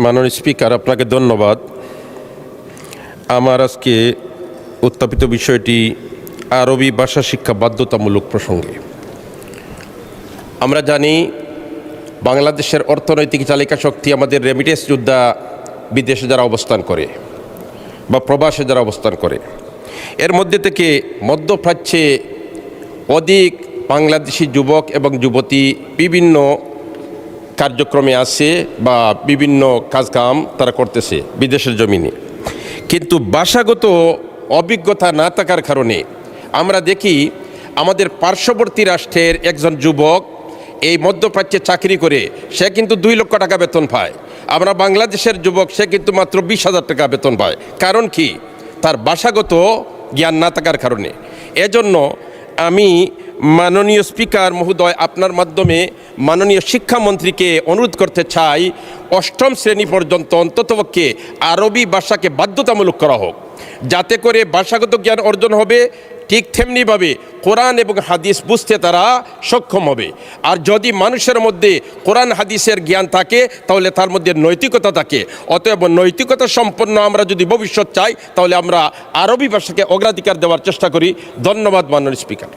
মাননীয় স্পিকার, আপনাকে ধন্যবাদ। আমার আজকে উত্থাপিত বিষয়টি আরবি ভাষা শিক্ষা বাধ্যতামূলক প্রসঙ্গে। আমরা জানি বাংলাদেশের অর্থনৈতিক চালিকা শক্তি আমাদের রেমিটেন্স যোদ্ধা বিদেশে যারা অবস্থান করে বা প্রবাসে যারা অবস্থান করে, এর মধ্যে থেকে মধ্যপ্রাচ্যে অধিক বাংলাদেশি যুবক এবং যুবতী বিভিন্ন কার্যক্রমে আছে বা বিভিন্ন কাজকাম তারা করতেছে বিদেশের জমিনে, কিন্তু ভাষাগত অভিজ্ঞতা না থাকার কারণে আমরা দেখি আমাদের পার্শ্ববর্তী রাষ্ট্রের একজন যুবক এই মধ্যপ্রাচ্যে চাকরি করে সে কিন্তু 2 লক্ষ টাকা বেতন পায়। আমরা বাংলাদেশের যুবক সে কিন্তু মাত্র 20,000 টাকা বেতন পায়। কারণ কি? তার ভাষাগত জ্ঞান না থাকার কারণে। এজন্য আমি মাননীয় স্পিকার মহোদয়, আপনার মাধ্যমে মাননীয় শিক্ষামন্ত্রীকে অনুরোধ করতে চাই, 8ম শ্রেণী পর্যন্ত অন্ততপক্ষে আরবি ভাষাকে বাধ্যতামূলক করা হোক, যাতে করে ভাষাগত জ্ঞান অর্জন হবে, ঠিক তেমনিভাবে কোরআন এবং হাদিস বুঝতে তারা সক্ষম হবে। আর যদি মানুষের মধ্যে কোরআন হাদিসের জ্ঞান থাকে তাহলে তার মধ্যে নৈতিকতা থাকে। অতএব নৈতিকতা সম্পন্ন আমরা যদি ভবিষ্যৎ চাই তাহলে আমরা আরবি ভাষাকে অগ্রাধিকার দেওয়ার চেষ্টা করি। ধন্যবাদ মাননীয় স্পিকার।